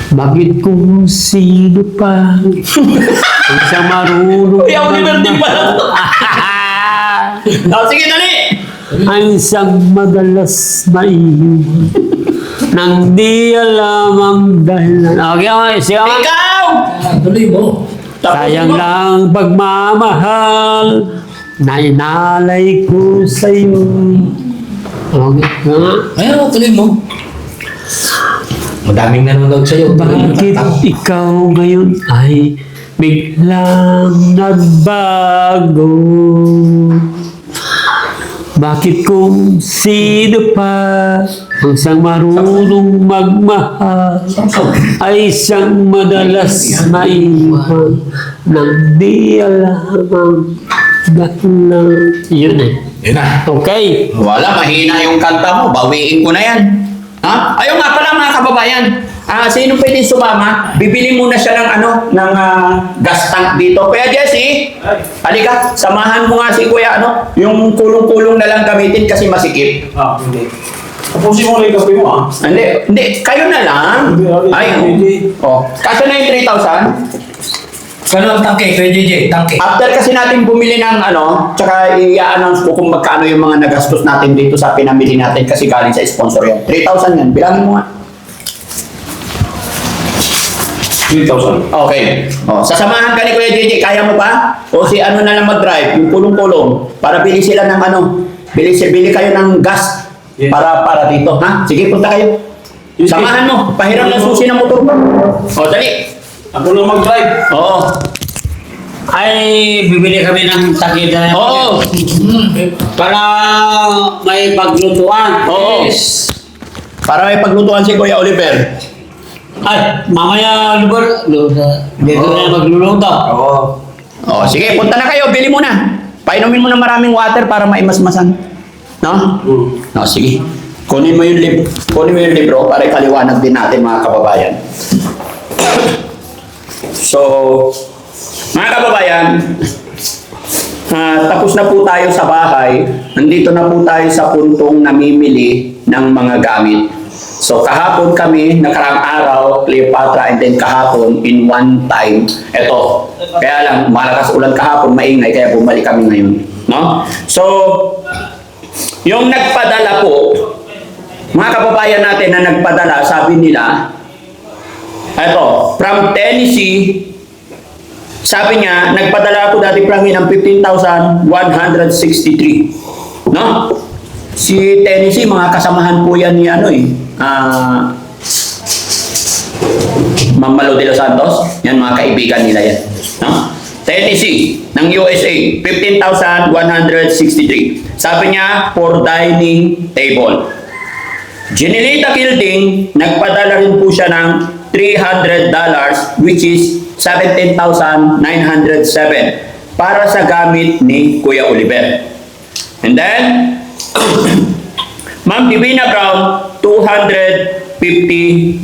Bakit kung sino pa ang sa marunong Kuya Oliver din pala to. Sige, dali! ang isang madalas maiwan nang di alam ang dahilan. Okay, siya. Ikaw! Tuloy mo. Sayang lang pagmamahal na inalay ko sa'yo. Okay, nga. Ayaw, tuloy mo. Madaming nanonood sa'yo. Bakit ikaw ngayon ay biglang nagbago? Bakit kung sino pa ang isang marunong magmahal ay isang madalas maiwan nang di alam ang dahilan? Yun eh. Yun na. Okay. Wala, mahina yung kanta mo. Bawiin ko na yan. Ha? Ayun nga pala mga kababayan. Sino pwede sumama? Bibili muna siya ng gas tank dito. Kuya Jesse, halika, samahan mo nga si Kuya yung kulong-kulong na lang gamitin kasi masikip. Hindi. Tapusin mo na yung kape mo, Hindi, kayo na lang. Ay, kasi na yung 3,000. Kano ang tangke, Kuya JJ? Tangke. After kasi natin bumili ng tsaka i-announce ko kung magkano yung mga nagastos natin dito sa pinamili natin kasi galing sa sponsor yan. 3,000 yan. Bilangin mo nga. 3,000. Okay. Sasamahan ka ni Kuya JJ. Kaya mo pa? O si na lang mag-drive, yung kulong-kulong, para bili sila ng bili kayo ng gas Yeah. para dito. Ha? Sige, punta kayo. Samahan mo. Pahiram ng susi ng motor mo. Dali. Ako na mag-drive. Oo. Ay, bibili kami ng takida na Oo. para may paglutuan. Oo. Yes. Para may paglutuan si Kuya Oliver. Ay, mamaya, dito na magluluto. Oo. Sige, punta na kayo. Bili mo na. Painumin mo ng maraming water para maimasmasan. No? Sige. Kunin mo yung libro para ikaliwanag din natin mga kababayan. So, mga kababayan, tapos na po tayo sa bahay. Nandito na po tayo sa puntong namimili ng mga gamit. So, kahapon kami, nakarang araw, Cleopatra, and then kahapon, in one time, eto. Kaya lang, malakas ulan kahapon, maingay, kaya bumalik kami ngayon. No? So, yung nagpadala po, mga kababayan natin na nagpadala, sabi nila, eto, from Tennessee, sabi niya, nagpadala ako dati from ng 15,163. No? Si Tennessee, mga kasamahan po yan ni Ma'am Malo de los Santos. Yan, mga kaibigan nila yan. No? Tennessee, ng USA, 15,163. Sabi niya, for dining table. Janelita Kilding, nagpadala rin po siya ng $300, which is 17,907 para sa gamit ni Kuya Oliver. And then, Ma'am Divina Brown, $250.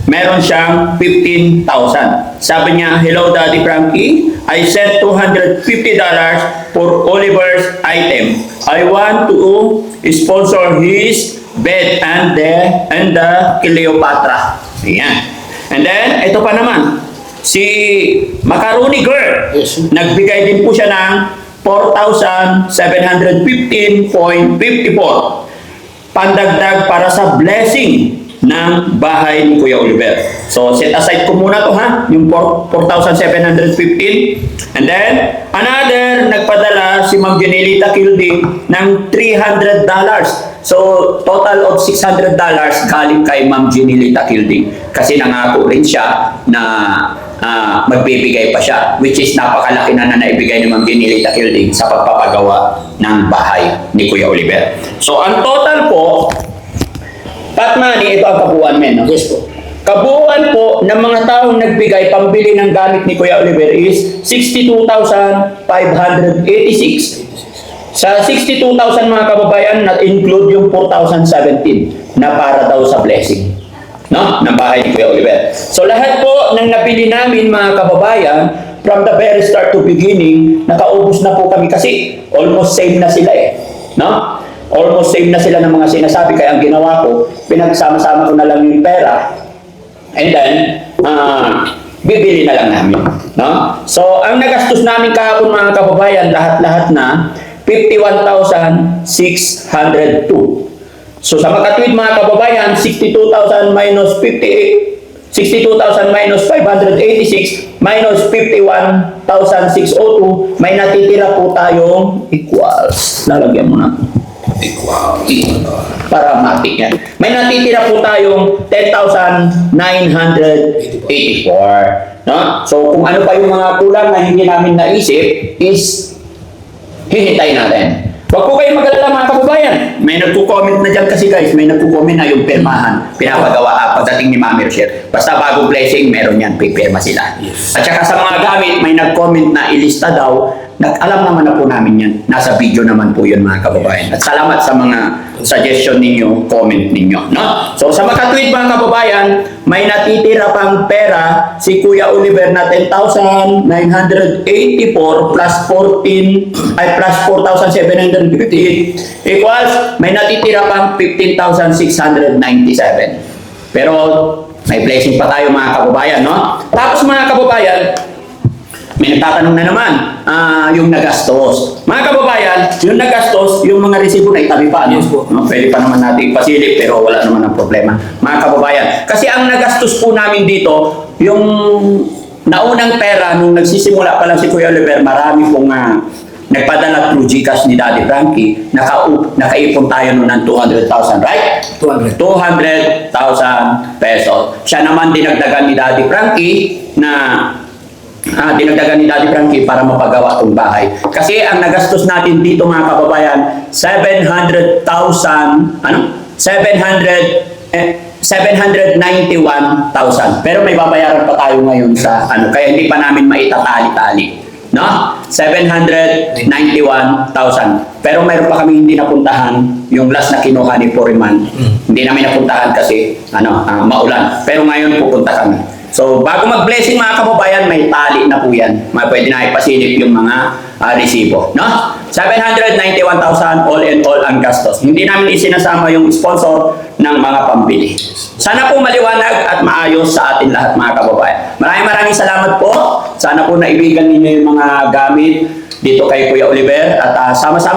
Meron siyang 15,000. Sabi niya, hello Daddy Frankie, I sent $250 for Oliver's item. I want to sponsor his bed and the Cleopatra. Ayan. And then, ito pa naman, si Macaroni Girl, nagbigay din po siya ng 4,715.54 pandagdag para sa blessing ng bahay ni Kuya Oliver. So, set aside ko muna to ha, yung 4,715. And then, another, nagpadala si Ma'am Janelita Kilding ng $300. So, total of $600 galing kay Ma'am Janelita Kilding. Kasi nangako rin siya na magbibigay pa siya, which is napakalaki na naibigay ni Ma'am Janelita Kilding sa pagpapagawa ng bahay ni Kuya Oliver. So, ang total po, pot money, ito ang kabuuan men. No? Yes po. Kabuuan po ng mga taong nagbigay pambili ng gamit ni Kuya Oliver is 62,586. Sa 62,000 mga kababayan, not-include yung 4,017 na para daw sa blessing, no? Ng bahay ni Kuya Oliver. So lahat po ng napili namin mga kababayan, from the very start to beginning, nakaubos na po kami kasi almost same na sila no? almost same na sila ng mga sinasabi. Kaya ang ginawa ko, pinagsama-sama ko na lang yung pera. And then, bibili na lang namin. No? So, ang nagastos namin kahapon mga kababayan, lahat-lahat na, 51,602. So, sa makatwid mga kababayan, 62,000 minus 586 minus 51,602, may natitira po tayong equals. Lalagyan mo na. Para matik yan. May natitira po tayong 10,984. No? So, kung ano pa yung mga kulang na hindi namin naisip, is hihintayin natin. Huwag po kayong mag-alala mga kababayan. May nagko-comment na dyan kasi guys, may nagko-comment na yung pirmahan, pinapagawa pagdating ni Mami Rochelle. Basta bagong blessing, meron yan, pipirma sila. Yes. At saka sa mga gamit, may nag-comment na ilista daw. Alam naman na po namin yan. Nasa video naman po yun mga kababayan. At salamat sa mga suggestion ninyo, comment ninyo. No? So sa makatweet mga kababayan, may natitira pang pera si Kuya Oliver na 10,984 plus 4,758 equals may natitira pang 15,697. Pero may blessing pa tayo mga kababayan, no? Tapos mga kababayan, may nagtatanong na naman, yung nagastos. Mga kababayan, yung nagastos, yung mga resibo na itabi pa. No? Yes po. No, pwede pa naman natin ipasilip pero wala naman ang problema. Mga kababayan, kasi ang nagastos po namin dito, yung naunang pera, nung nagsisimula pa lang si Kuya Oliver, marami pong nagpadala through GCash ni Daddy Frankie, nakaipon tayo noon ng 200,000, right? 200. 200,000 pesos. Siya naman dinagdagan ni Daddy Frankie para mapagawa itong bahay. Kasi ang nagastos natin dito mga kababayan, 791,000. Pero may babayaran pa tayo ngayon sa kaya hindi pa namin maitatali-tali. No? 791,000. Pero mayroon pa kami hindi napuntahan, yung last na kinuha ni Foreman. Hindi namin napuntahan kasi maulan. Pero ngayon pupunta kami. So, bago mag-blessing mga kababayan, may tali na po yan. Pwede na ipasilip yung mga resibo. No? 791,000 all in all ang gastos. Hindi namin isinasama yung sponsor ng mga pambili. Sana po maliwanag at maayos sa atin lahat mga kababayan. Maraming salamat po. Sana po naibigan ninyo yung mga gamit dito kay Kuya Oliver at sama-sama